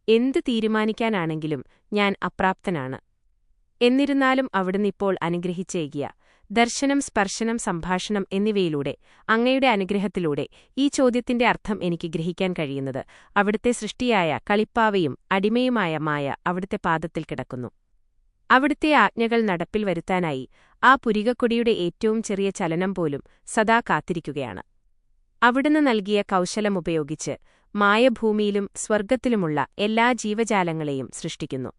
എന്തു തീരുമാനിക്കാനാണെങ്കിലും ഞാൻ അപ്രാപ്തനാണ്. എന്നിരുന്നാലും അവിടുന്നിപ്പോൾ അനുഗ്രഹിച്ചേകിയ ദർശനം, സ്പർശനം, സംഭാഷണം എന്നിവയിലൂടെ, അങ്ങയുടെ അനുഗ്രഹത്തിലൂടെ ഈ ചോദ്യത്തിന്റെ അർത്ഥം എനിക്ക് ഗ്രഹിക്കാൻ കഴിയുന്നത് അവിടുത്തെ സൃഷ്ടിയായ കളിപ്പാവയും അടിമയുമായ മായ അവിടുത്തെ പാദത്തിൽ കിടക്കുന്നു. അവിടുത്തെ ആജ്ഞകൾ നടപ്പിൽ വരുത്താനായി ആ പുരികക്കൊടിയുടെ ഏറ്റവും ചെറിയ ചലനം പോലും സദാ കാത്തിരിക്കുകയാണ്. അവിടുന്ന് നൽകിയ കൗശലമുപയോഗിച്ച് മായഭൂമിയിലും സ്വർഗ്ഗത്തിലുമുള്ള എല്ലാ ജീവജാലങ്ങളെയും സൃഷ്ടിക്കുന്നു.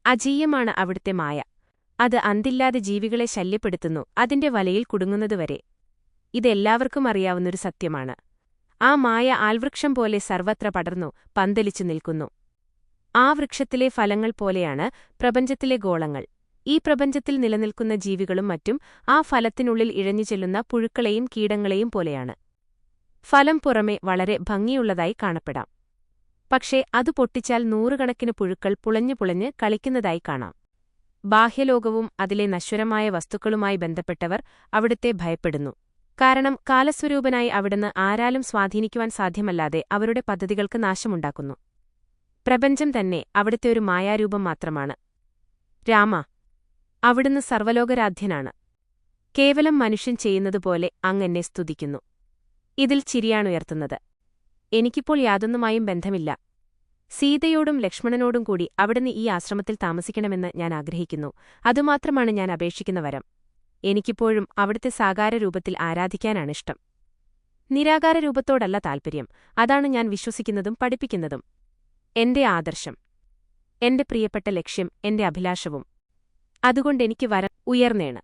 അജീയമാണ് അവിടുത്തെ മായ. അത് അന്തില്ലാതെ ജീവികളെ ശല്യപ്പെടുത്തുന്നു, അതിന്റെ വലയിൽ കുടുങ്ങുന്നതുവരെ. ഇതെല്ലാവർക്കും അറിയാവുന്നൊരു സത്യമാണ്. ആ മായ ആൽവൃക്ഷം പോലെ സർവത്ര പടർന്നു പന്തലിച്ചു നിൽക്കുന്നു. ആ വൃക്ഷത്തിലെ ഫലങ്ങൾ പോലെയാണ് പ്രപഞ്ചത്തിലെ ഗോളങ്ങൾ. ഈ പ്രപഞ്ചത്തിൽ നിലനിൽക്കുന്ന ജീവികളും മറ്റും ആ ഫലത്തിനുള്ളിൽ ഇഴഞ്ഞുചെല്ലുന്ന പുഴുക്കളെയും കീടങ്ങളെയും പോലെയാണ്. ഫലം പുറമെ വളരെ ഭംഗിയുള്ളതായി കാണപ്പെടാം. പക്ഷേ അത് പൊട്ടിച്ചാൽ നൂറുകണക്കിന് പുഴുക്കൾ പുളഞ്ഞു പുളഞ്ഞ് കളിക്കുന്നതായി കാണാം. ബാഹ്യലോകവും അതിലെ നശ്വരമായ വസ്തുക്കളുമായി ബന്ധപ്പെട്ടവർ അവിടുത്തെ ഭയപ്പെടുന്നു. കാരണം കാലസ്വരൂപനായി അവിടുന്ന് ആരാലും സ്വാധീനിക്കുവാൻ സാധ്യമല്ലാതെ അവരുടെ പദ്ധതികൾക്ക് നാശമുണ്ടാക്കുന്നു. പ്രപഞ്ചം തന്നെ അവിടുത്തെ ഒരു മായാരൂപം മാത്രമാണ്. രാമ, അവിടുന്ന് സർവ്വലോകരാധ്യനാണ്. കേവലം മനുഷ്യൻ ചെയ്യുന്നതുപോലെ അങ്ങെന്നെ സ്തുതിക്കുന്നു. ഇതിൽ ചിരിയാണുയർത്തുന്നത്. എനിക്കിപ്പോൾ യാതൊന്നുമായും ബന്ധമില്ല. സീതയോടും ലക്ഷ്മണനോടും കൂടി അവിടുന്ന് ഈ ആശ്രമത്തിൽ താമസിക്കണമെന്ന് ഞാൻ ആഗ്രഹിക്കുന്നു. അതുമാത്രമാണ് ഞാൻ അപേക്ഷിക്കുന്ന വരം. എനിക്കിപ്പോഴും അവിടുത്തെ സാകാരരൂപത്തിൽ ആരാധിക്കാനാണിഷ്ടം. നിരാകാര രൂപത്തോടല്ല താൽപര്യം. അതാണ് ഞാൻ വിശ്വസിക്കുന്നതും പഠിപ്പിക്കുന്നതും. എന്റെ ആദർശം, എന്റെ പ്രിയപ്പെട്ട ലക്ഷ്യം, എന്റെ അഭിലാഷവും. അതുകൊണ്ടെനിക്ക് വരം ഉയർന്നേണ്.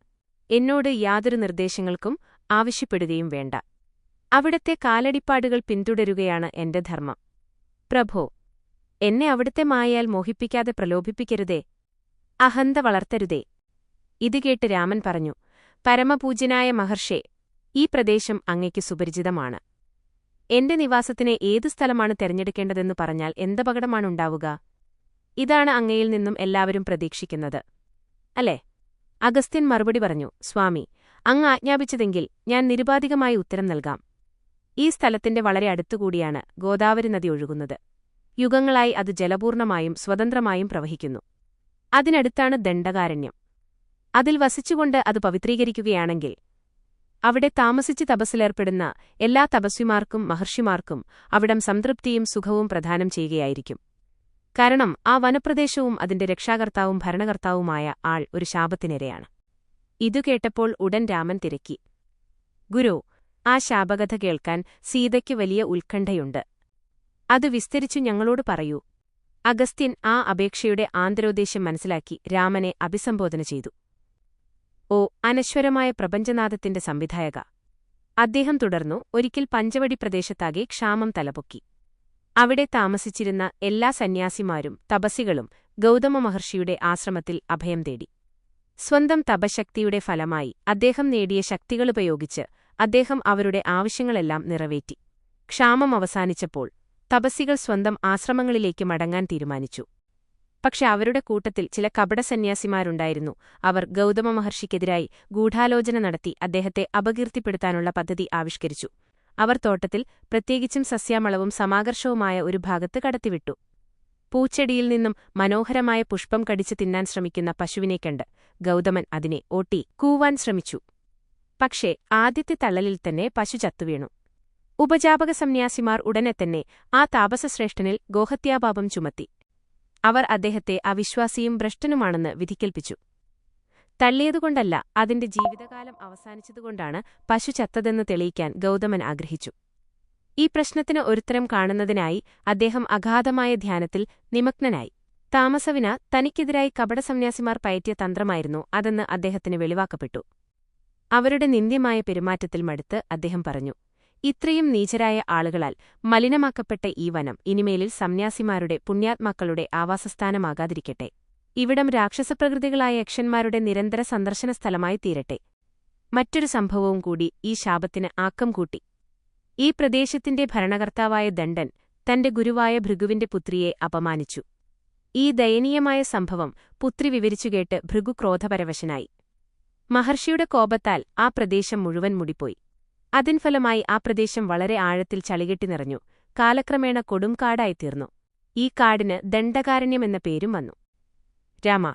എന്നോട് യാതൊരു നിർദ്ദേശങ്ങൾക്കും ആവശ്യപ്പെടുകയും വേണ്ട. അവിടുത്തെ കാലടിപ്പാടുകൾ പിന്തുടരുകയാണ് എന്റെ ധർമ്മം. പ്രഭോ, എന്നെ അവിടുത്തെ മായയാൽ മോഹിപ്പിക്കാതെ പ്രലോഭിപ്പിക്കരുതേ. അഹന്ത വളർത്തരുതേ. ഇത് കേട്ട് രാമൻ പറഞ്ഞു, പരമപൂജ്യനായ മഹർഷേ, ഈ പ്രദേശം അങ്ങയ്ക്ക് സുപരിചിതമാണ്. എന്റെ നിവാസത്തിന് ഏതു സ്ഥലമാണ് തെരഞ്ഞെടുക്കേണ്ടതെന്നു പറഞ്ഞാൽ എന്തപകടമാണുണ്ടാവുക? ഇതാണ് അങ്ങയിൽ നിന്നും എല്ലാവരും പ്രതീക്ഷിക്കുന്നത്, അല്ലേ? അഗസ്ത്യൻ മറുപടി പറഞ്ഞു, സ്വാമി, അങ്ങ് ആജ്ഞാപിച്ചതെങ്കിൽ ഞാൻ നിരുപാധികമായി ഉത്തരം നൽകാം. ഈ സ്ഥലത്തിന്റെ വളരെ അടുത്തുകൂടിയാണ് ഗോദാവരി നദി ഒഴുകുന്നത്. യുഗങ്ങളായി അത് ജലപൂർണമായും സ്വതന്ത്രമായും പ്രവഹിക്കുന്നു. അതിനടുത്താണ് ദണ്ഡകാരണ്യം. അതിൽ വസിച്ചുകൊണ്ട് അത് പവിത്രീകരിക്കുകയാണെങ്കിൽ അവിടെ താമസിച്ച് തപസ്സിലേർപ്പെടുന്ന എല്ലാ തപസ്വിമാർക്കും മഹർഷിമാർക്കും അവിടം സംതൃപ്തിയും സുഖവും പ്രദാനം ചെയ്യുകയായിരിക്കും. കാരണം ആ വനപ്രദേശവും അതിന്റെ രക്ഷാകർത്താവും ഭരണകർത്താവുമായ ആൾ ഒരു ശാപത്തിനിരയാണ്. ഇതു കേട്ടപ്പോൾ ഉടൻ രാമൻ തിരക്കി, ഗുരു, ആ ശാപകഥ കേൾക്കാൻ സീതയ്ക്ക് വലിയ ഉത്കണ്ഠയുണ്ട്. അത് വിസ്തരിച്ചു ഞങ്ങളോട് പറയൂ. അഗസ്ത്യൻ ആ അപേക്ഷയുടെ ആന്തരോദ്ദേശ്യം മനസ്സിലാക്കി രാമനെ അഭിസംബോധന ചെയ്തു. ഓ അനശ്വരമായ പ്രപഞ്ചനാഥത്തിന്റെ സംവിധായക! അദ്ദേഹം തുടർന്നു, ഒരിക്കൽ പഞ്ചവടി പ്രദേശത്താകെ ക്ഷാമം തലപൊക്കി. അവിടെ താമസിച്ചിരുന്ന എല്ലാ സന്യാസിമാരും തപസ്സികളും ഗൗതമ മഹർഷിയുടെ ആശ്രമത്തിൽ അഭയം തേടി. സ്വന്തം തപശക്തിയുടെ ഫലമായി അദ്ദേഹം നേടിയ ശക്തികളുപയോഗിച്ച് അദ്ദേഹം അവരുടെ ആവശ്യങ്ങളെല്ലാം നിറവേറ്റി. ക്ഷാമം അവസാനിച്ചപ്പോൾ തപസ്സികൾ സ്വന്തം ആശ്രമങ്ങളിലേക്ക് മടങ്ങാൻ തീരുമാനിച്ചു. പക്ഷെ അവരുടെ കൂട്ടത്തിൽ ചില കപടസന്യാസിമാരുണ്ടായിരുന്നു. അവർ ഗൗതമ മഹർഷിക്കെതിരായി ഗൂഢാലോചന നടത്തി അദ്ദേഹത്തെ അപകീർത്തിപ്പെടുത്താനുള്ള പദ്ധതി ആവിഷ്കരിച്ചു. അവർ തോട്ടത്തിൽ, പ്രത്യേകിച്ചും സസ്യാമളവും സമാകർഷവുമായ ഒരു ഭാഗത്ത് കടത്തിവിട്ടു. പൂച്ചെടിയിൽ നിന്നും മനോഹരമായ പുഷ്പം കടിച്ചു തിന്നാൻ ശ്രമിക്കുന്ന പശുവിനെ കണ്ട് ഗൗതമൻ അതിനെ ഓട്ടി കൂവാൻ ശ്രമിച്ചു. പക്ഷേ ആദ്യത്തെ തള്ളലിൽ തന്നെ പശു ചത്തുവീണു. ഉപജാപക സന്യാസിമാർ ഉടനെ തന്നെ ആ താപസശ്രേഷ്ഠനിൽ ഗോഹത്യാപാപം ചുമത്തി. അവർ അദ്ദേഹത്തെ അവിശ്വാസിയും ഭ്രഷ്ടനുമാണെന്ന് വിധിക്കൽപ്പിച്ചു. തള്ളിയതുകൊണ്ടല്ല, അതിന്റെ ജീവിതകാലം അവസാനിച്ചതുകൊണ്ടാണ് പശു ചത്തതെന്ന് തെളിയിക്കാൻ ഗൗതമൻ ആഗ്രഹിച്ചു. ഈ പ്രശ്നത്തിന് ഒരുത്തരം കാണുന്നതിനായി അദ്ദേഹം അഗാധമായ ധ്യാനത്തിൽ നിമഗ്നനായി. താമസവിന തനിക്കെതിരായി കപടസന്യാസിമാർ പയറ്റിയ തന്ത്രമായിരുന്നു അതെന്ന് അദ്ദേഹത്തിന് വെളിവാക്കപ്പെട്ടു. അവരുടെ നിന്ദ്യമായ പെരുമാറ്റത്തിൽ മടുത്ത് അദ്ദേഹം പറഞ്ഞു, ഇത്രയും നീചരായ ആളുകളാൽ മലിനമാക്കപ്പെട്ട ഈ വനം ഇനിമേലിൽ സന്യാസിമാരുടെ പുണ്യാത്മാക്കളുടെ ആവാസസ്ഥാനമാകാതിരിക്കട്ടെ. ഇവിടം രാക്ഷസപ്രകൃതികളായ യക്ഷന്മാരുടെ നിരന്തര സന്ദർശന സ്ഥലമായി തീരട്ടെ. മറ്റൊരു സംഭവവും കൂടി ഈ ശാപത്തിന് ആക്കം കൂട്ടി. ഈ പ്രദേശത്തിന്റെ ഭരണകർത്താവായ ദണ്ഡൻ തന്റെ ഗുരുവായ ഭൃഗുവിന്റെ പുത്രിയെ അപമാനിച്ചു. ഈ ദയനീയമായ സംഭവം പുത്രി വിവരിച്ചുകേട്ട് ഭൃഗു ക്രോധപരവശനായി. മഹർഷിയുടെ കോപത്താൽ ആ പ്രദേശം മുഴുവൻ മുടിപ്പോയി. അതിൻഫലമായി ആ പ്രദേശം വളരെ ആഴത്തിൽ ചളികെട്ടി നിറഞ്ഞു. കാലക്രമേണ കൊടുംകാടായിത്തീർന്നു. ഈ കാടിന് ദണ്ഡകാരണ്യമെന്ന പേരും വന്നു. രാമ,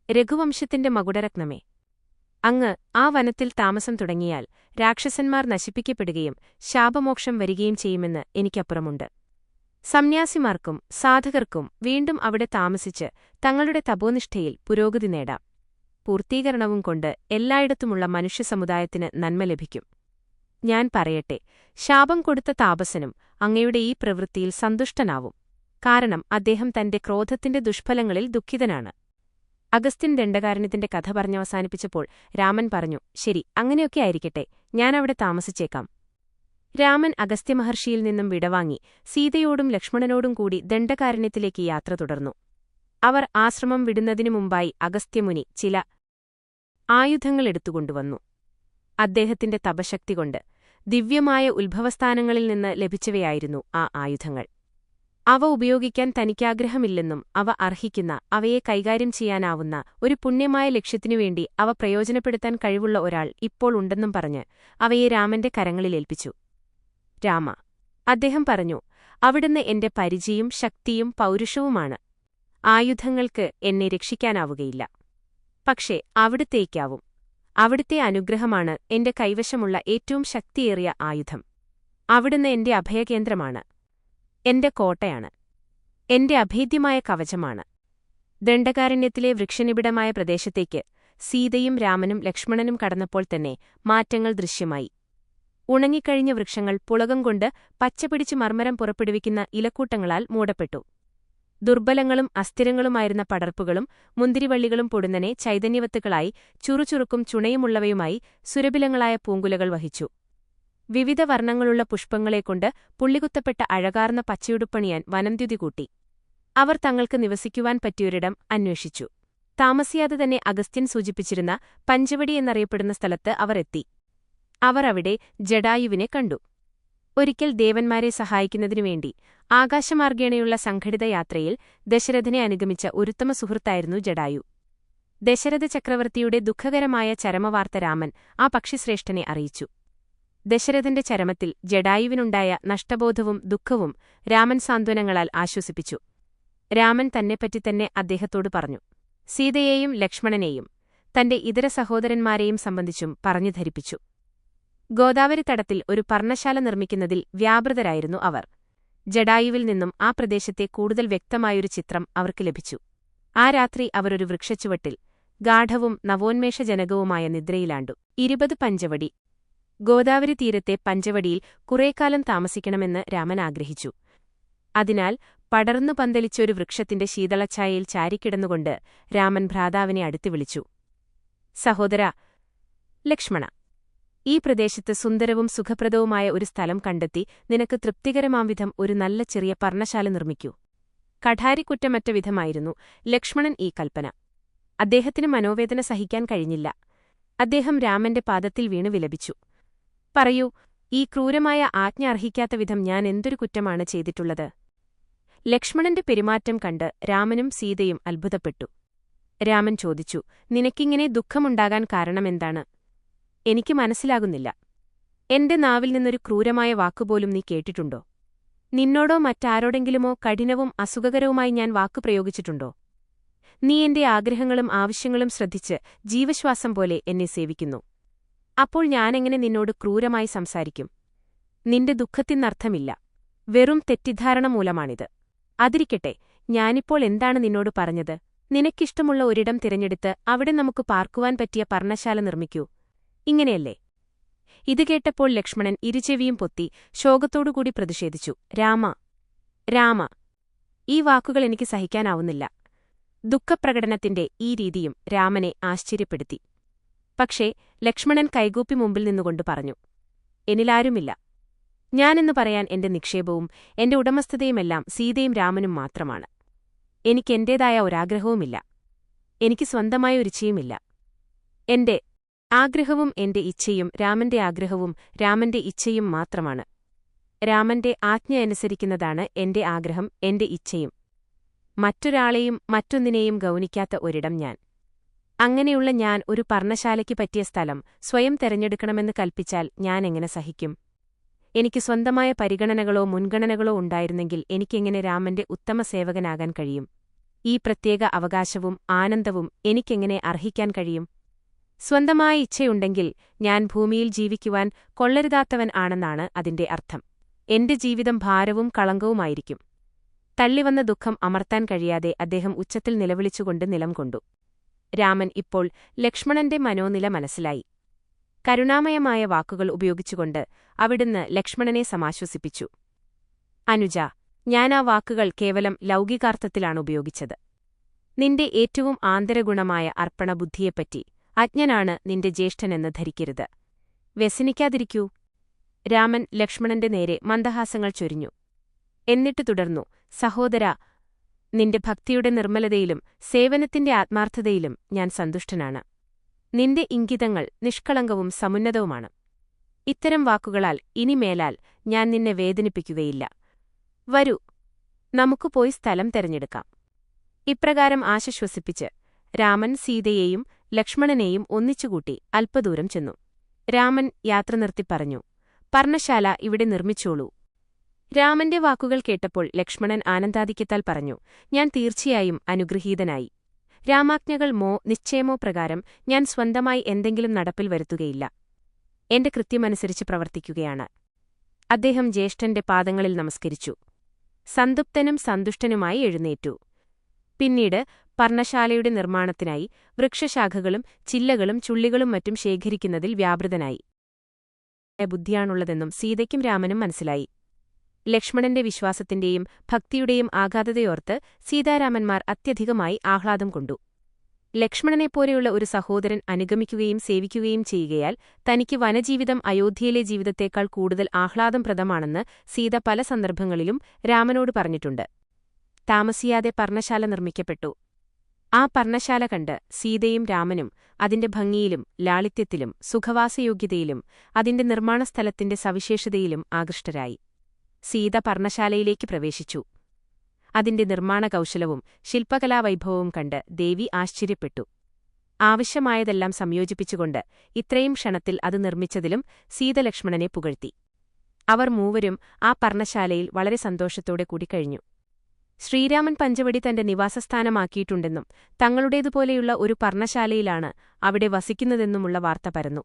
രഘുവംശത്തിന്റെ മകുടരത്നമേ, അങ്ങ് ആ വനത്തിൽ താമസം തുടങ്ങിയാൽ രാക്ഷസന്മാർ നശിപ്പിക്കപ്പെടുകയും ശാപമോക്ഷം വരികയും ചെയ്യുമെന്ന് എനിക്കപ്പുറമുണ്ട്. സന്യാസിമാർക്കും സാധകർക്കും വീണ്ടും അവിടെ താമസിച്ച് തങ്ങളുടെ തപോനിഷ്ഠയിൽ പുരോഗതി നേടാം. പൂർത്തീകരണവും കൊണ്ട് എല്ലായിടത്തുമുള്ള മനുഷ്യസമുദായത്തിന് നന്മ ലഭിക്കും. ഞാൻ പറയട്ടെ, ശാപം കൊടുത്ത താപസനും അങ്ങയുടെ ഈ പ്രവൃത്തിയിൽ സന്തുഷ്ടനാവും. കാരണം അദ്ദേഹം തന്റെ ക്രോധത്തിന്റെ ദുഷ്ഫലങ്ങളിൽ ദുഃഖിതനാണ്. അഗസ്ത്യൻ ദണ്ഡകാരണ്യത്തിന്റെ കഥ പറഞ്ഞവസാനിപ്പിച്ചപ്പോൾ രാമൻ പറഞ്ഞു, ശരി, അങ്ങനെയൊക്കെ ആയിരിക്കട്ടെ, ഞാനവിടെ താമസിച്ചേക്കാം. രാമൻ അഗസ്ത്യമഹർഷിയിൽ നിന്നും വിടവാങ്ങി സീതയോടും ലക്ഷ്മണനോടും കൂടി ദണ്ഡകാരണ്യത്തിലേക്ക് യാത്ര തുടർന്നു. അവർ ആശ്രമം വിടുന്നതിനു മുമ്പായി അഗസ്ത്യമുനി ചില ആയുധങ്ങൾ എടുത്തുകൊണ്ടുവന്നു. അദ്ദേഹത്തിന്റെ തപശക്തികൊണ്ട് ദിവ്യമായ ഉത്ഭവസ്ഥാനങ്ങളിൽ നിന്ന് ലഭിച്ചവയായിരുന്നു ആ ആയുധങ്ങൾ. അവ ഉപയോഗിക്കാൻ തനിക്കാഗ്രഹമില്ലെന്നും അവ അർഹിക്കുന്ന, അവയെ കൈകാര്യം ചെയ്യാനാവുന്ന ഒരു പുണ്യമായ ലക്ഷ്യത്തിനുവേണ്ടി അവ പ്രയോജനപ്പെടുത്താൻ കഴിവുള്ള ഒരാൾ ഇപ്പോൾ ഉണ്ടെന്നും പറഞ്ഞ് അവയെ രാമന്റെ കരങ്ങളിലേൽപ്പിച്ചു. രാമ, അദ്ദേഹം പറഞ്ഞു, അവിടുന്ന് എന്റെ പരിചയും ശക്തിയും പൗരുഷവുമാണ്. ആയുധങ്ങൾക്ക് എന്നെ രക്ഷിക്കാനാവുകയില്ല. പക്ഷേ അവിടുത്തേക്കാവും. അവിടുത്തെ അനുഗ്രഹമാണ് എന്റെ കൈവശമുള്ള ഏറ്റവും ശക്തിയേറിയ ആയുധം. അവിടുന്ന് എന്റെ അഭയകേന്ദ്രമാണ്, എന്റെ കോട്ടയാണ്, എന്റെ അഭേദ്യമായ കവചമാണ്. ദണ്ഡകാരണ്യത്തിലെ വൃക്ഷനിബിഡമായ പ്രദേശത്തേക്ക് സീതയും രാമനും ലക്ഷ്മണനും കടന്നപ്പോൾ തന്നെ മാറ്റങ്ങൾ ദൃശ്യമായി. ഉണങ്ങിക്കഴിഞ്ഞ വൃക്ഷങ്ങൾ പുളകം കൊണ്ട് പച്ചപിടിച്ച് മർമ്മരം പുറപ്പെടുവിക്കുന്ന ഇലക്കൂട്ടങ്ങളാൽ മൂടപ്പെട്ടു. ദുർബലങ്ങളും അസ്ഥിരങ്ങളുമായിരുന്ന പടർപ്പുകളും മുന്തിരിവള്ളികളും പൊടുന്നനെ ചൈതന്യവത്തുകളായി ചുറുചുറുക്കും ചുണയുമുള്ളവയുമായി സുരഭിലങ്ങളായ പൂങ്കുലകൾ വഹിച്ചു. വിവിധ വർണ്ണങ്ങളുള്ള പുഷ്പങ്ങളെക്കൊണ്ട് പുള്ളികുത്തപ്പെട്ട അഴകാർന്ന പച്ചയുടുപ്പണിയാൻ വനംദ്യുതി കൂട്ടി. അവർ തങ്ങൾക്ക് നിവസിക്കുവാൻ പറ്റിയൊരിടം അന്വേഷിച്ചു. താമസിയാതെ തന്നെ അഗസ്ത്യൻ സൂചിപ്പിച്ചിരുന്ന പഞ്ചവടി എന്നറിയപ്പെടുന്ന സ്ഥലത്ത് അവർ എത്തി. അവർ അവിടെ ജടായുവിനെ കണ്ടു. ഒരിക്കൽ ദേവന്മാരെ സഹായിക്കുന്നതിനുവേണ്ടി ആകാശമാർഗേണയുള്ള സംഘടിത യാത്രയിൽ ദശരഥനെ അനുഗമിച്ച ഒരുത്തമ സുഹൃത്തായിരുന്നു ജടായു. ദശരഥ ചക്രവർത്തിയുടെ ദുഃഖകരമായ ചരമവാർത്ത രാമൻ ആ പക്ഷിശ്രേഷ്ഠനെ അറിയിച്ചു. ദശരഥന്റെ ചരമത്തിൽ ജടായുവിനുണ്ടായ നഷ്ടബോധവും ദുഃഖവും രാമൻ സാന്ത്വനങ്ങളാൽ ആശ്വസിപ്പിച്ചു. രാമൻ തന്നെപ്പറ്റി തന്നെ അദ്ദേഹത്തോട് പറഞ്ഞു. സീതയെയും ലക്ഷ്മണനെയും തന്റെ ഇതര സഹോദരന്മാരെയും സംബന്ധിച്ചും പറഞ്ഞു ധരിപ്പിച്ചു. ഗോദാവരി തടത്തിൽ ഒരു പർണശാല നിർമ്മിക്കുന്നതിൽ വ്യാപൃതരായിരുന്നു അവർ. ജടായുവിൽ നിന്നും ആ പ്രദേശത്തെ കൂടുതൽ വ്യക്തമായൊരു ചിത്രം അവർക്ക് ലഭിച്ചു. ആ രാത്രി അവരൊരു വൃക്ഷച്ചുവട്ടിൽ ഗാഢവും നവോന്മേഷജനകവുമായ നിദ്രയിലാണ്ടു. 20 പഞ്ചവടി. ഗോദാവരി തീരത്തെ പഞ്ചവടിയിൽ കുറേക്കാലം താമസിക്കണമെന്ന് രാമൻ ആഗ്രഹിച്ചു. അതിനാൽ പടർന്നു പന്തലിച്ചൊരു വൃക്ഷത്തിന്റെ ശീതളഛായയിൽ ചാരിക്കിടന്നുകൊണ്ട് രാമൻ ഭ്രാതാവിനെ അടുത്തു വിളിച്ചു. സഹോദരാ ലക്ഷ്മണ, ഈ പ്രദേശത്ത് സുന്ദരവും സുഖപ്രദവുമായ ഒരു സ്ഥലം കണ്ടെത്തി നിനക്ക് തൃപ്തികരമാംവിധം ഒരു നല്ല ചെറിയ പർണശാല നിർമ്മിക്കൂ. കഠാരിക്കുറ്റമറ്റ വിധമായിരുന്നു ലക്ഷ്മണൻ ഈ കൽപ്പന. അദ്ദേഹത്തിന് മനോവേദന സഹിക്കാൻ കഴിഞ്ഞില്ല. അദ്ദേഹം രാമന്റെ പാദത്തിൽ വീണു വിലപിച്ചു. പറയൂ, ഈ ക്രൂരമായ ആജ്ഞ അർഹിക്കാത്ത വിധം ഞാൻ എന്തൊരു കുറ്റമാണ് ചെയ്തിട്ടുള്ളത്? ലക്ഷ്മണന്റെ പെരുമാറ്റം കണ്ട് രാമനും സീതയും അത്ഭുതപ്പെട്ടു. രാമൻ ചോദിച്ചു, നിനക്കിങ്ങനെ ദുഃഖമുണ്ടാകാൻ കാരണമെന്താണ്? എനിക്ക് മനസ്സിലാകുന്നില്ല. എന്റെ നാവിൽ നിന്നൊരു ക്രൂരമായ വാക്കുപോലും നീ കേട്ടിട്ടുണ്ടോ? നിന്നോടോ മറ്റാരോടെങ്കിലുമോ കഠിനവും അസുഖകരവുമായി ഞാൻ വാക്കു പ്രയോഗിച്ചിട്ടുണ്ടോ? നീ എന്റെ ആഗ്രഹങ്ങളും ആവശ്യങ്ങളും ശ്രദ്ധിച്ച് ജീവശ്വാസം പോലെ എന്നെ സേവിക്കുന്നു. അപ്പോൾ ഞാനെങ്ങനെ നിന്നോട് ക്രൂരമായി സംസാരിക്കും? നിന്റെ ദുഃഖത്തിനർത്ഥമില്ല. വെറും തെറ്റിദ്ധാരണ മൂലമാണിത്. അതിരിക്കട്ടെ, ഞാനിപ്പോൾ എന്താണ് നിന്നോട് പറഞ്ഞത്? നിനക്കിഷ്ടമുള്ള ഒരിടം തിരഞ്ഞെടുത്ത് അവിടെ നമുക്ക് പാർക്കുവാൻ പറ്റിയ പർണശാല നിർമ്മിക്കൂ. ഇങ്ങനെയല്ലേ? ഇത് കേട്ടപ്പോൾ ലക്ഷ്മണൻ ഇരുചെവിയും പൊത്തി ശോകത്തോടുകൂടി പ്രതിഷേധിച്ചു. രാമ, രാമ, ഈ വാക്കുകൾ എനിക്ക് സഹിക്കാനാവുന്നില്ല. ദുഃഖപ്രകടനത്തിന്റെ ഈ രീതിയും രാമനെ ആശ്ചര്യപ്പെടുത്തി. പക്ഷേ ലക്ഷ്മണൻ കൈകൂപ്പി മുമ്പിൽ നിന്നുകൊണ്ട് പറഞ്ഞു, എന്നിലാരുമില്ല. ഞാനെന്നു പറയാൻ എന്റെ നിക്ഷേപവും എന്റെ ഉടമസ്ഥതയുമെല്ലാം സീതയും രാമനും മാത്രമാണ്. എനിക്കെന്റേതായ ഒരാഗ്രഹവുമില്ല. എനിക്ക് സ്വന്തമായ ഒരു ഇച്ഛയുമില്ല. എന്റെ ആഗ്രഹവും എന്റെ ഇച്ഛയും രാമന്റെ ആഗ്രഹവും രാമന്റെ ഇച്ഛയും മാത്രമാണ്. രാമന്റെ ആജ്ഞ അനുസരിക്കുന്നതാണ് എന്റെ ആഗ്രഹം, എന്റെ ഇച്ഛയും. മറ്റൊരാളെയും മറ്റൊന്നിനെയും ഗൗനിക്കാത്ത ഒരിടം ഞാൻ. അങ്ങനെയുള്ള ഞാൻ ഒരു പർണശാലയ്ക്ക് പറ്റിയ സ്ഥലം സ്വയം തെരഞ്ഞെടുക്കണമെന്ന് കൽപ്പിച്ചാൽ ഞാനെങ്ങനെ സഹിക്കും? എനിക്ക് സ്വന്തമായ പരിഗണനകളോ മുൻഗണനകളോ ഉണ്ടായിരുന്നെങ്കിൽ എനിക്കെങ്ങനെ രാമന്റെ ഉത്തമ സേവകനാകാൻ കഴിയും? ഈ പ്രത്യേക അവകാശവും ആനന്ദവും എനിക്കെങ്ങനെ അർഹിക്കാൻ കഴിയും? സ്വന്തമായ ഇച്ഛയുണ്ടെങ്കിൽ ഞാൻ ഭൂമിയിൽ ജീവിക്കുവാൻ കൊള്ളരുതാത്തവൻ ആണെന്നാണ് അതിന്റെ അർത്ഥം. എന്റെ ജീവിതം ഭാരവും കളങ്കവുമായിരിക്കും. തള്ളിവന്ന ദുഃഖം അമർത്താൻ കഴിയാതെ അദ്ദേഹം ഉച്ചത്തിൽ നിലവിളിച്ചുകൊണ്ട് നിലം കൊണ്ടു. രാമൻ ഇപ്പോൾ ലക്ഷ്മണന്റെ മനോനില മനസ്സിലായി. കരുണാമയമായ വാക്കുകൾ ഉപയോഗിച്ചുകൊണ്ട് അവിടുന്ന് ലക്ഷ്മണനെ സമാശ്വസിപ്പിച്ചു. അനുജ, ഞാൻ ആ വാക്കുകൾ കേവലം ലൗകികാർത്ഥത്തിലാണ് ഉപയോഗിച്ചത്. നിന്റെ ഏറ്റവും ആന്തരഗുണമായ അർപ്പണബുദ്ധിയെപ്പറ്റി അജ്ഞനാണ് നിന്റെ ജ്യേഷ്ഠനെന്ന് ധരിക്കരുത്. വ്യസനിക്കാതിരിക്കൂ. രാമൻ ലക്ഷ്മണന്റെ നേരെ മന്ദഹാസങ്ങൾ ചൊരിഞ്ഞു. എന്നിട്ട് തുടർന്നു, സഹോദരാ, നിന്റെ ഭക്തിയുടെ നിർമ്മലതയിലും സേവനത്തിന്റെ ആത്മാർത്ഥതയിലും ഞാൻ സന്തുഷ്ടനാണ്. നിന്റെ ഇംഗിതങ്ങൾ നിഷ്കളങ്കവും സമുന്നതവുമാണ്. ഇത്തരം വാക്കുകളാൽ ഇനിമേലാൽ ഞാൻ നിന്നെ വേദനിപ്പിക്കുകയില്ല. വരൂ, നമുക്ക് പോയി സ്ഥലം തെരഞ്ഞെടുക്കാം. ഇപ്രകാരം ആശ്വസിപ്പിച്ച് രാമൻ സീതയെയും ലക്ഷ്മണനെയും ഒന്നിച്ചുകൂട്ടി അല്പദൂരം ചെന്നു. രാമൻ യാത്ര നിർത്തി പറഞ്ഞു, പർണശാല ഇവിടെ നിർമ്മിച്ചോളൂ. രാമന്റെ വാക്കുകൾ കേട്ടപ്പോൾ ലക്ഷ്മണൻ ആനന്ദാധിക്യത്താൽ പറഞ്ഞു, ഞാൻ തീർച്ചയായും അനുഗ്രഹീതനായി. രാമാജ്ഞകൾ നിശ്ചയമോ പ്രകാരം ഞാൻ സ്വന്തമായി എന്തെങ്കിലും നടപ്പിൽ വരുത്തുകയില്ല. എന്റെ കൃത്യമനുസരിച്ച് പ്രവർത്തിക്കുകയാണ്. അദ്ദേഹം ജ്യേഷ്ഠന്റെ പാദങ്ങളിൽ നമസ്കരിച്ചു. സന്തുപ്തനും സന്തുഷ്ടനുമായി എഴുന്നേറ്റു. പിന്നീട് പർണശാലയുടെ നിർമ്മാണത്തിനായി വൃക്ഷശാഖകളും ചില്ലകളും ചുള്ളികളും മറ്റും ശേഖരിക്കുന്നതിൽ വ്യാപൃതനായി. ബുദ്ധിയാണുള്ളതെന്നും സീതയ്ക്കും രാമനും മനസ്സിലായി. ലക്ഷ്മണന്റെ വിശ്വാസത്തിന്റെയും ഭക്തിയുടെയും ആഘാതതയോർത്ത് സീതാരാമന്മാർ അത്യധികമായി ആഹ്ലാദം കൊണ്ടു. ലക്ഷ്മണനെപ്പോലെയുള്ള ഒരു സഹോദരൻ അനുഗമിക്കുകയും സേവിക്കുകയും ചെയ്യുകയാൽ തനിക്ക് വനജീവിതം അയോധ്യയിലെ ജീവിതത്തേക്കാൾ കൂടുതൽ ആഹ്ലാദപ്രദമാണെന്ന് സീത പല സന്ദർഭങ്ങളിലും രാമനോട് പറഞ്ഞിട്ടുണ്ട്. താമസിയാതെ പർണശാല നിർമ്മിക്കപ്പെട്ടു. ആ പർണശാല കണ്ട് സീതയും രാമനും അതിന്റെ ഭംഗിയിലും ലാളിത്യത്തിലും സുഖവാസയോഗ്യതയിലും അതിന്റെ നിർമ്മാണസ്ഥലത്തിന്റെ സവിശേഷതയിലും ആകൃഷ്ടരായി. സീത പർണശാലയിലേക്ക് പ്രവേശിച്ചു. അതിന്റെ നിർമ്മാണ കൗശലവും ശില്പകലാവൈഭവവും കണ്ട് ദേവി ആശ്ചര്യപ്പെട്ടു. ആവശ്യമായതെല്ലാം സംയോജിപ്പിച്ചുകൊണ്ട് ഇത്രയും ക്ഷണത്തിൽ അത് നിർമ്മിച്ചതിലും സീത ലക്ഷ്മണനെ പുകഴ്ത്തി. അവർ മൂവരും ആ പർണശാലയിൽ വളരെ സന്തോഷത്തോടെ കൂടിക്കഴിഞ്ഞു. ശ്രീരാമൻ പഞ്ചവടി തന്റെ നിവാസസ്ഥാനമാക്കിയിട്ടുണ്ടെന്നും തങ്ങളുടേതുപോലെയുള്ള ഒരു പർണശാലയിലാണ് അവിടെ വസിക്കുന്നതെന്നുമുള്ള വാർത്ത പരന്നു.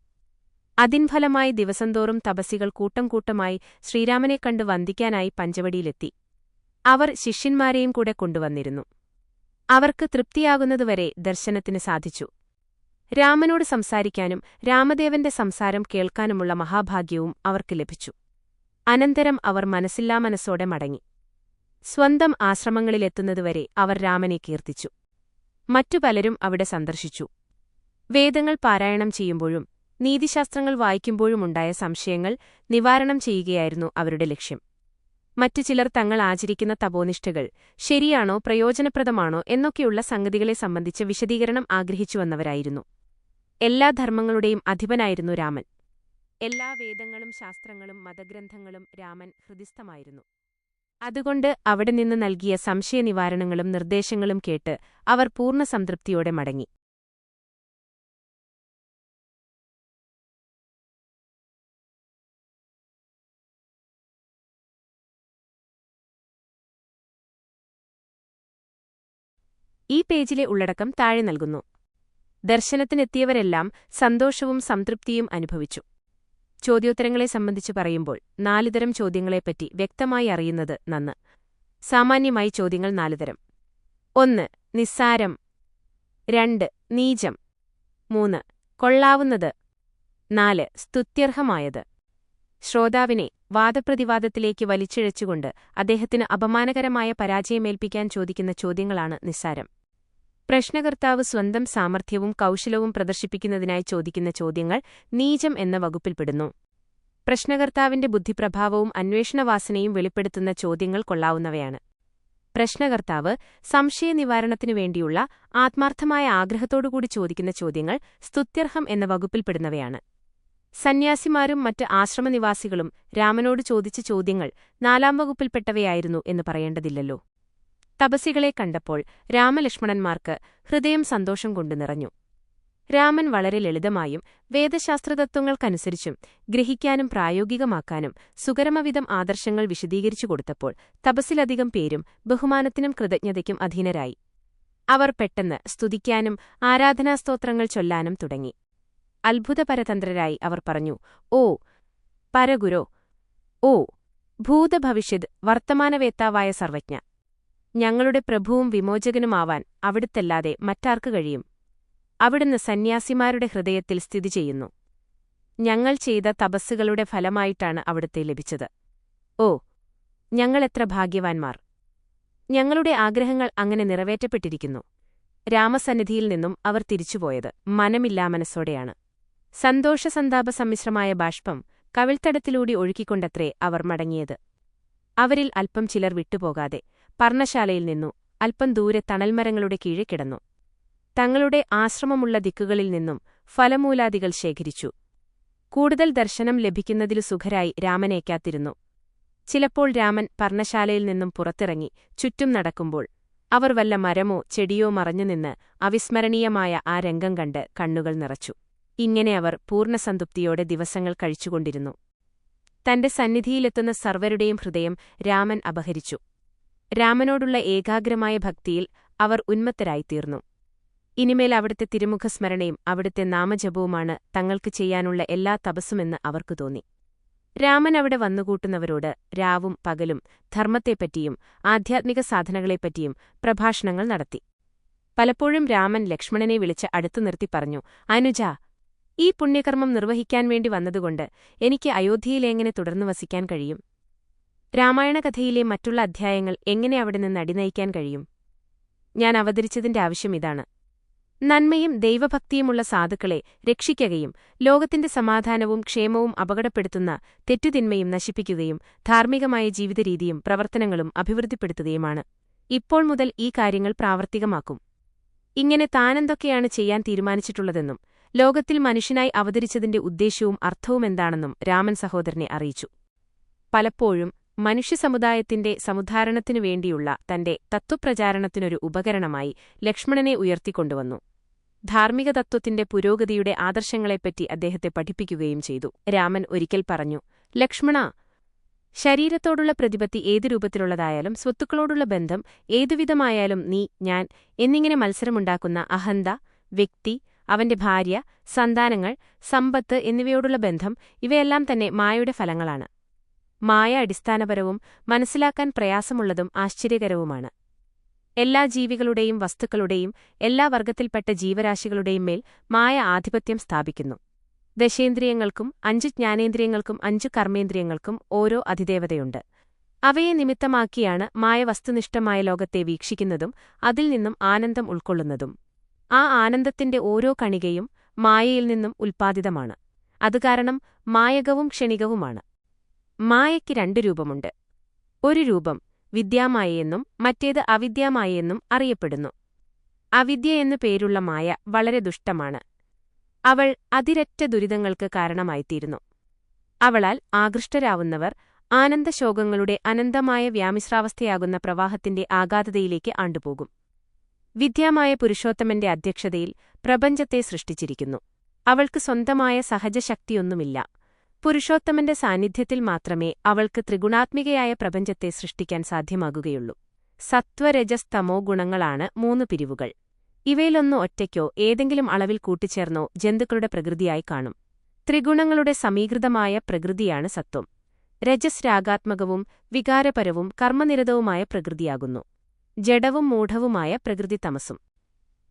അതിൻഫലമായി ദിവസംതോറും തപസ്സികൾ കൂട്ടം കൂട്ടമായി ശ്രീരാമനെ കണ്ട് വന്ദിക്കാനായി പഞ്ചവടിയിലെത്തി. അവർ ശിഷ്യന്മാരെയും കൂടെ കൊണ്ടുവന്നിരുന്നു. അവർക്ക് തൃപ്തിയാകുന്നതുവരെ ദർശനത്തിന് സാധിച്ചു. രാമനോട് സംസാരിക്കാനും രാമദേവന്റെ സംസാരം കേൾക്കാനുമുള്ള മഹാഭാഗ്യവും അവർക്ക് ലഭിച്ചു. അനന്തരം അവർ മനസ്സില്ലാമനസ്സോടെ മടങ്ങി. സ്വന്തം ആശ്രമങ്ങളിലെത്തുന്നതുവരെ അവർ രാമനെ കീർത്തിച്ചു. മറ്റു പലരും അവിടെ സന്ദർശിച്ചു. വേദങ്ങൾ പാരായണം ചെയ്യുമ്പോഴും നീതിശാസ്ത്രങ്ങൾ വായിക്കുമ്പോഴുമുണ്ടായ സംശയങ്ങൾ നിവാരണം ചെയ്യുകയായിരുന്നു അവരുടെ ലക്ഷ്യം. മറ്റു ചിലർ തങ്ങൾ ആചരിക്കുന്ന തപോനിഷ്ഠകൾ ശരിയാണോ പ്രയോജനപ്രദമാണോ എന്നൊക്കെയുള്ള സംഗതികളെ സംബന്ധിച്ച് വിശദീകരണം ആഗ്രഹിച്ചുവന്നവരായിരുന്നു. എല്ലാ ധർമ്മങ്ങളുടെയും അധിപനായിരുന്നു രാമൻ. എല്ലാ വേദങ്ങളും ശാസ്ത്രങ്ങളും മതഗ്രന്ഥങ്ങളും രാമൻ ഹൃദിസ്ഥമായിരുന്നു. അതുകൊണ്ട് അവിടെ നിന്ന് നൽകിയ സംശയനിവാരണങ്ങളും നിർദ്ദേശങ്ങളും കേട്ട് അവർ പൂർണ്ണ സംതൃപ്തിയോടെ മടങ്ങി. ഈ പേജിലെ ഉള്ളടക്കം താഴെ നൽകുന്നു. ദർശനത്തിനെത്തിയവരെല്ലാം സന്തോഷവും സംതൃപ്തിയും അനുഭവിച്ചു. ചോദ്യോത്തരങ്ങളെ സംബന്ധിച്ച് പറയുമ്പോൾ 4 തരം ചോദ്യങ്ങളെപ്പറ്റി വ്യക്തമായി അറിയുന്നത് നന്ന്. സാമാന്യമായി ചോദ്യങ്ങൾ 4 തരം. 1. നിസ്സാരം. 2. നീചം. 3. കൊള്ളാവുന്നത്. 4. സ്തുത്യർഹമായത്. ശ്രോതാവിനെ വാദപ്രതിവാദത്തിലേക്ക് വലിച്ചിഴച്ചുകൊണ്ട് അദ്ദേഹത്തിന് അപമാനകരമായ പരാജയമേൽപ്പിക്കാൻ ചോദിക്കുന്ന ചോദ്യങ്ങളാണ് നിസ്സാരം. പ്രശ്നകർത്താവ് സ്വന്തം സാമർഥ്യവും കൗശലവും പ്രദർശിപ്പിക്കുന്നതിനായി ചോദിക്കുന്ന ചോദ്യങ്ങൾ നീചം എന്ന വകുപ്പിൽപ്പെടുന്നു. പ്രശ്നകർത്താവിന്റെ ബുദ്ധിപ്രഭാവവും അന്വേഷണവാസനയും വെളിപ്പെടുത്തുന്ന ചോദ്യങ്ങൾ കൊള്ളാവുന്നവയാണ്. പ്രശ്നകർത്താവ് സംശയനിവാരണത്തിനു വേണ്ടിയുള്ള ആത്മാർത്ഥമായ ആഗ്രഹത്തോടുകൂടി ചോദിക്കുന്ന ചോദ്യങ്ങൾ സ്തുത്യർഹം എന്ന വകുപ്പിൽപ്പെടുന്നവയാണ്. സന്യാസിമാരും മറ്റ് ആശ്രമനിവാസികളും രാമനോട് ചോദിച്ച ചോദ്യങ്ങൾ 4-ാം വകുപ്പിൽപ്പെട്ടവയായിരുന്നു എന്ന് പറയേണ്ടതില്ലല്ലോ. തപസ്സികളെ കണ്ടപ്പോൾ രാമലക്ഷ്മണന്മാർക്ക് ഹൃദയം സന്തോഷം കൊണ്ടു നിറഞ്ഞു. രാമൻ വളരെ ലളിതമായും വേദശാസ്ത്രതത്വങ്ങൾക്കനുസരിച്ചും ഗ്രഹിക്കാനും പ്രായോഗികമാക്കാനും സുഗരമവിധം ആദർശങ്ങൾ വിശദീകരിച്ചു കൊടുത്തപ്പോൾ തപസ്സിലധികം പേരും ബഹുമാനത്തിനും കൃതജ്ഞതയ്ക്കും അധീനരായി. അവർ പെട്ടെന്ന് സ്തുതിക്കാനും ആരാധനാസ്തോത്രങ്ങൾ ചൊല്ലാനും തുടങ്ങി. അത്ഭുതപരതന്ത്രരായി അവർ പറഞ്ഞു, ഓ പരഗുരോ, ഓ ഭൂതഭവിഷ്യത് വർത്തമാനവേത്താവായ സർവജ്ഞ, ഞങ്ങളുടെ പ്രഭുവും വിമോചകനുമാവാൻ അവിടുത്തല്ലാതെ മറ്റാർക്ക് കഴിയും? അവിടുന്ന് സന്യാസിമാരുടെ ഹൃദയത്തിൽ സ്ഥിതി ചെയ്യുന്നു. ഞങ്ങൾ ചെയ്ത തപസ്സുകളുടെ ഫലമായിട്ടാണ് അവിടുത്തെ ലഭിച്ചത്. ഓ ഞങ്ങളെത്ര ഭാഗ്യവാൻമാർ! ഞങ്ങളുടെ ആഗ്രഹങ്ങൾ അങ്ങനെ നിറവേറ്റപ്പെട്ടിരിക്കുന്നു. രാമസന്നിധിയിൽ നിന്നും അവർ തിരിച്ചുപോയത് മനമില്ലാമനസ്സോടെയാണ്. സന്തോഷസന്താപ സമ്മിശ്രമായ ബാഷ്പം കവിൾത്തടത്തിലൂടി ഒഴുക്കിക്കൊണ്ടത്രേ അവർ മടങ്ങിയത്. അവരിൽ അല്പം ചിലർ വിട്ടുപോകാതെ പർണശാലയിൽ നിന്നു അല്പം ദൂരെ തണൽമരങ്ങളുടെ കീഴെ കിടന്നു. തങ്ങളുടെ ആശ്രമമുള്ള ദിക്കുകളിൽ നിന്നും ഫലമൂലാദികൾ ശേഖരിച്ചു. കൂടുതൽ ദർശനം ലഭിക്കുന്നതിലു സുഖരായി രാമനേക്കാത്തിരുന്നു. ചിലപ്പോൾ രാമൻ പർണശാലയിൽ നിന്നും പുറത്തിറങ്ങി ചുറ്റും നടക്കുമ്പോൾ അവർ വല്ല മരമോ ചെടിയോ മറഞ്ഞുനിന്ന് അവിസ്മരണീയമായ ആ രംഗം കണ്ട് കണ്ണുകൾ നിറച്ചു. ഇങ്ങനെ അവർ പൂർണ്ണസന്തുപ്തിയോടെ ദിവസങ്ങൾ കഴിച്ചുകൊണ്ടിരുന്നു. തന്റെ സന്നിധിയിലെത്തുന്ന സർവരുടെയും ഹൃദയം രാമൻ അപഹരിച്ചു. രാമനോടുള്ള ഏകാഗ്രമായ ഭക്തിയിൽ അവർ ഉന്മത്തരായിത്തീർന്നു. ഇനിമേൽ അവിടുത്തെ തിരുമുഖസ്മരണയും അവിടുത്തെ നാമജപവുമാണ് തങ്ങൾക്ക് ചെയ്യാനുള്ള എല്ലാ തപസ്സുമെന്ന് അവർക്കു തോന്നി. രാമൻ അവിടെ വന്നുകൂട്ടുന്നവരോട് രാവും പകലും ധർമ്മത്തെപ്പറ്റിയും ആധ്യാത്മിക സാധനകളെപ്പറ്റിയും പ്രഭാഷണങ്ങൾ നടത്തി. പലപ്പോഴും രാമൻ ലക്ഷ്മണനെ വിളിച്ച് അടുത്തു നിർത്തി പറഞ്ഞു, അനുജാ, ഈ പുണ്യകർമ്മം നിർവഹിക്കാൻ വേണ്ടി വന്നതുകൊണ്ട് എനിക്ക് അയോധ്യയിലെങ്ങനെ തുടർന്നു വസിക്കാൻ കഴിയും? രാമായണകഥയിലെ മറ്റുള്ള അധ്യായങ്ങൾ എങ്ങനെ അവിടെ നിന്ന് അടിനയിക്കാൻ കഴിയും? ഞാൻ അവതരിച്ചതിന്റെ ആവശ്യം ഇതാണ്. നന്മയും ദൈവഭക്തിയുമുള്ള സാധുക്കളെ രക്ഷിക്കുകയും ലോകത്തിന്റെ സമാധാനവും ക്ഷേമവും അപകടപ്പെടുത്തുന്ന തെറ്റുതിന്മയും നശിപ്പിക്കുകയും ധാർമ്മികമായ ജീവിതരീതിയും പ്രവർത്തനങ്ങളും അഭിവൃദ്ധിപ്പെടുത്തുകയുമാണ്. ഇപ്പോൾ മുതൽ ഈ കാര്യങ്ങൾ പ്രാവർത്തികമാക്കും. ഇങ്ങനെ താനെന്തൊക്കെയാണ് ചെയ്യാൻ തീരുമാനിച്ചിട്ടുള്ളതെന്നും ലോകത്തിൽ മനുഷ്യനായി അവതരിച്ചതിന്റെ ഉദ്ദേശ്യവും അർത്ഥവുമെന്താണെന്നും രാമൻ സഹോദരനെ അറിയിച്ചു. പലപ്പോഴും മനുഷ്യസമുദായത്തിന്റെ സമുദ്ധാരണത്തിനുവേണ്ടിയുള്ള തന്റെ തത്വപ്രചാരണത്തിനൊരു ഉപകരണമായി ലക്ഷ്മണനെ ഉയർത്തിക്കൊണ്ടുവന്നു. ധാർമ്മിക തത്വത്തിന്റെ പുരോഗതിയുടെ ആദർശങ്ങളെപ്പറ്റി അദ്ദേഹത്തെ പഠിപ്പിക്കുകയും ചെയ്തു. രാമൻ ഒരിക്കൽ പറഞ്ഞു, ലക്ഷ്മണ, ശരീരത്തോടുള്ള പ്രതിപത്തി ഏതു രൂപത്തിലുള്ളതായാലും സ്വത്തുക്കളോടുള്ള ബന്ധം ഏതുവിധമായാലും നീ, ഞാൻ എന്നിങ്ങനെ മത്സരമുണ്ടാക്കുന്ന അഹന്ത, വ്യക്തി, അവന്റെ ഭാര്യ, സന്താനങ്ങൾ, സമ്പത്ത് എന്നിവയോടുള്ള ബന്ധം ഇവയെല്ലാം തന്നെ മായയുടെ ഫലങ്ങളാണ്. മായ അടിസ്ഥാനപരവും മനസ്സിലാക്കാൻ പ്രയാസമുള്ളതും ആശ്ചര്യകരവുമാണ്. എല്ലാ ജീവികളുടെയും വസ്തുക്കളുടെയും എല്ലാ വർഗത്തിൽപ്പെട്ട ജീവരാശികളുടെയും മേൽ മായ ആധിപത്യം സ്ഥാപിക്കുന്നു. ദശേന്ദ്രിയങ്ങൾക്കും 5 ജ്ഞാനേന്ദ്രിയങ്ങൾക്കും 5 കർമ്മേന്ദ്രിയങ്ങൾക്കും ഓരോ അധിദേവതയുണ്ട്. അവയെ നിമിത്തമാക്കിയാണ് മായ വസ്തുനിഷ്ഠമായ ലോകത്തെ വീക്ഷിക്കുന്നതും അതിൽ നിന്നും ആനന്ദം ഉൾക്കൊള്ളുന്നതും. ആ ആനന്ദത്തിന്റെ ഓരോ കണികയും മായയിൽ നിന്നും ഉൽപ്പാദിതമാണ്. അതുകാരണം മായകവും ക്ഷണികവുമാണ്. മായയ്ക്ക് 2 രൂപമുണ്ട്. ഒരു രൂപം വിദ്യാമായയെന്നും മറ്റേത് അവിദ്യാമായയെന്നും അറിയപ്പെടുന്നു. അവിദ്യ എന്നു പേരുള്ള മായ വളരെ ദുഷ്ടമാണ്. അവൾ അതിരറ്റ ദുരിതങ്ങൾക്ക് കാരണമായിത്തീരുന്നു. അവളാൽ ആകൃഷ്ടരാവുന്നവർ ആനന്ദശോകങ്ങളുടെ അനന്തമായ വ്യാമിശ്രാവസ്ഥയാകുന്ന പ്രവാഹത്തിന്റെ ആഘാതതയിലേക്ക് ആണ്ടുപോകും. വിദ്യാമായ പുരുഷോത്തമന്റെ അധ്യക്ഷതയിൽ പ്രപഞ്ചത്തെ സൃഷ്ടിച്ചിരിക്കുന്നു. അവൾക്ക് സ്വന്തമായ സഹജശക്തിയൊന്നുമില്ല. പുരുഷോത്തമന്റെ സാന്നിധ്യത്തിൽ മാത്രമേ അവൾക്ക് ത്രിഗുണാത്മികയായ പ്രപഞ്ചത്തെ സൃഷ്ടിക്കാൻ സാധ്യമാകുകയുള്ളൂ. സത്വരജസ്തമോ ഗുണങ്ങളാണ് 3 പിരിവുകൾ. ഇവയിലൊന്ന് ഒറ്റയ്ക്കോ ഏതെങ്കിലും അളവിൽ കൂട്ടിച്ചേർന്നോ ജന്തുക്കളുടെ പ്രകൃതിയായി കാണും. ത്രിഗുണങ്ങളുടെ സമീകൃതമായ പ്രകൃതിയാണ് സത്വം. രജസ് രാഗാത്മകവും വികാരപരവും കർമ്മനിരതവുമായ പ്രകൃതിയാകുന്നു. ജഡവും മൂഢവുമായ പ്രകൃതി തമസും.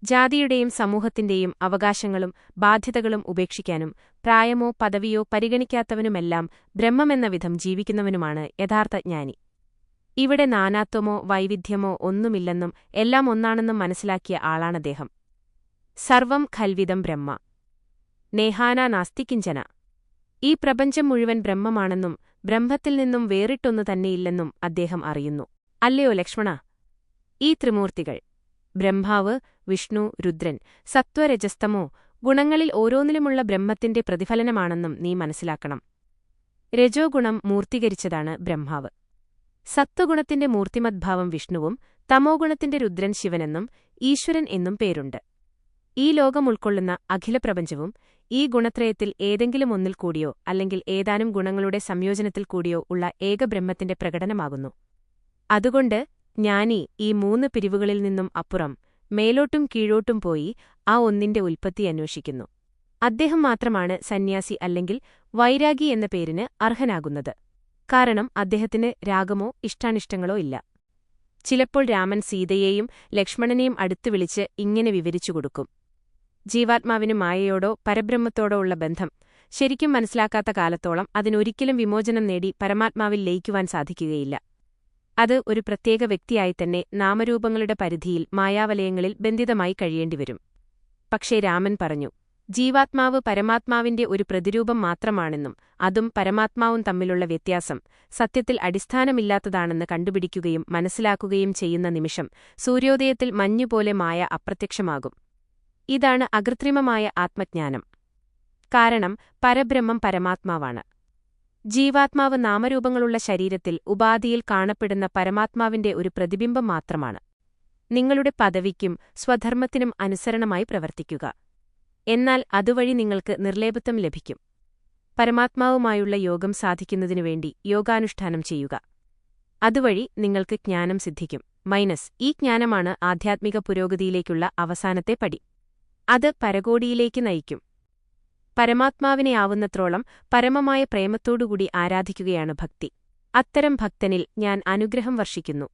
ജാതിയുടെയും സമൂഹത്തിന്റെയും അവകാശങ്ങളും ബാധ്യതകളും ഉപേക്ഷിക്കാനും പ്രായമോ പദവിയോ പരിഗണിക്കാത്തവനുമെല്ലാം ബ്രഹ്മമെന്ന വിധം ജീവിക്കുന്നവനുമാണ് യഥാർത്ഥ ജ്ഞാനി. ഇവിടെ നാനാത്വമോ വൈവിധ്യമോ ഒന്നുമില്ലെന്നും എല്ലാം ഒന്നാണെന്നും മനസ്സിലാക്കിയ ആളാണദ്ദേഹം. സർവം ഖൽവിദം ബ്രഹ്മ നേഹാന നാസ്തി കിഞ്ചന. ഈ പ്രപഞ്ചം മുഴുവൻ ബ്രഹ്മമാണെന്നും ബ്രഹ്മത്തിൽ നിന്നും വേറിട്ടൊന്നു തന്നെയില്ലെന്നും അദ്ദേഹം അറിയുന്നു. അല്ലയോ ലക്ഷ്മണ, ഈ ത്രിമൂർത്തികൾ ബ്രഹ്മാവ്, വിഷ്ണു, രുദ്രൻ, സത്വരജസ്തമോ ഗുണങ്ങളിൽ ഓരോന്നിലുമുള്ള ബ്രഹ്മത്തിന്റെ പ്രതിഫലനമാണെന്നും നീ മനസ്സിലാക്കണം. രജോ ഗുണം മൂർത്തീകരിച്ചതാണ് ബ്രഹ്മാവ്. സത്വഗുണത്തിന്റെ മൂർത്തിമദ്ഭാവം വിഷ്ണുവും തമോഗുണത്തിന്റെ രുദ്രൻ ശിവനെന്നും ഈശ്വരൻ എന്നും പേരുണ്ട്. ഈ ലോകം ഉൾക്കൊള്ളുന്ന അഖിലപ്രപഞ്ചവും ഈ ഗുണത്രയത്തിൽ ഏതെങ്കിലും ഒന്നിൽ കൂടിയോ അല്ലെങ്കിൽ ഏതാനും ഗുണങ്ങളുടെ സംയോജനത്തിൽ കൂടിയോ ഉള്ള ഏകബ്രഹ്മത്തിന്റെ പ്രകടനമാകുന്നു. അതുകൊണ്ട് ജ്ഞാനി ഈ 3 പിരിവുകളിൽ നിന്നും അപ്പുറം മേലോട്ടും കീഴോട്ടും പോയി ആ ഒന്നിന്റെ ഉൽപ്പത്തി അന്വേഷിക്കുന്നു. അദ്ദേഹം മാത്രമാണ് സന്യാസി അല്ലെങ്കിൽ വൈരാഗി എന്ന പേരിന് അർഹനാകുന്നത്. കാരണം അദ്ദേഹത്തിന് രാഗമോ ഇഷ്ടാനിഷ്ടങ്ങളോ ഇല്ല. ചിലപ്പോൾ രാമൻ സീതയെയും ലക്ഷ്മണനെയും അടുത്തു വിളിച്ച് ഇങ്ങനെ വിവരിച്ചുകൊടുക്കും. ജീവാത്മാവിന് മായയോടോ പരബ്രഹ്മത്തോടോ ഉള്ള ബന്ധം ശരിക്കും മനസ്സിലാക്കാത്ത കാലത്തോളം അതിനൊരിക്കലും വിമോചനം നേടി പരമാത്മാവിൽ ലയിക്കുവാൻ സാധിക്കുകയില്ല. അത് ഒരു പ്രത്യേക വ്യക്തിയായിത്തന്നെ നാമരൂപങ്ങളുടെ പരിധിയിൽ മായാവലയങ്ങളിൽ ബന്ധിതമായി കഴിയേണ്ടിവരും. പക്ഷേ രാമൻ പറഞ്ഞു, ജീവാത്മാവ് പരമാത്മാവിന്റെ ഒരു പ്രതിരൂപം മാത്രമാണെന്നും അതും പരമാത്മാവും തമ്മിലുള്ള വ്യത്യാസം സത്യത്തിൽ അടിസ്ഥാനമില്ലാത്തതാണെന്ന് കണ്ടുപിടിക്കുകയും മനസ്സിലാക്കുകയും ചെയ്യുന്ന നിമിഷം സൂര്യോദയത്തിൽ മഞ്ഞുപോലെ മായ അപ്രത്യക്ഷമാകും. ഇതാണ് അകൃത്രിമമായ ആത്മജ്ഞാനം. കാരണം പരബ്രഹ്മം പരമാത്മാവാണ്. ജീവാത്മാവ് നാമരൂപങ്ങളുള്ള ശരീരത്തിൽ ഉപാധിയിൽ കാണപ്പെടുന്ന പരമാത്മാവിന്റെ ഒരു പ്രതിബിംബം മാത്രമാണ്. നിങ്ങളുടെ പദവിക്കും സ്വധർമ്മത്തിനും അനുസരണമായി പ്രവർത്തിക്കുക. എന്നാൽ അതുവഴി നിങ്ങൾക്ക് നിർലേപത്വം ലഭിക്കും. പരമാത്മാവുമായുള്ള യോഗം സാധിക്കുന്നതിനുവേണ്ടി യോഗാനുഷ്ഠാനം ചെയ്യുക. അതുവഴി നിങ്ങൾക്ക് ജ്ഞാനം സിദ്ധിക്കും. ഈ ജ്ഞാനമാണ് ആധ്യാത്മിക പുരോഗതിയിലേക്കുള്ള അവസാനത്തെ പടി. അത് പരകോടിയിലേക്ക് നയിക്കും. പരമാത്മാവിനെ ആവുന്നത്രോളം പരമമായ പ്രേമത്തോടുകൂടി ആരാധിക്കുകയാണ് ഭക്തി. അത്തരം ഭക്തനിൽ ഞാൻ അനുഗ്രഹം വർഷിക്കുന്നു.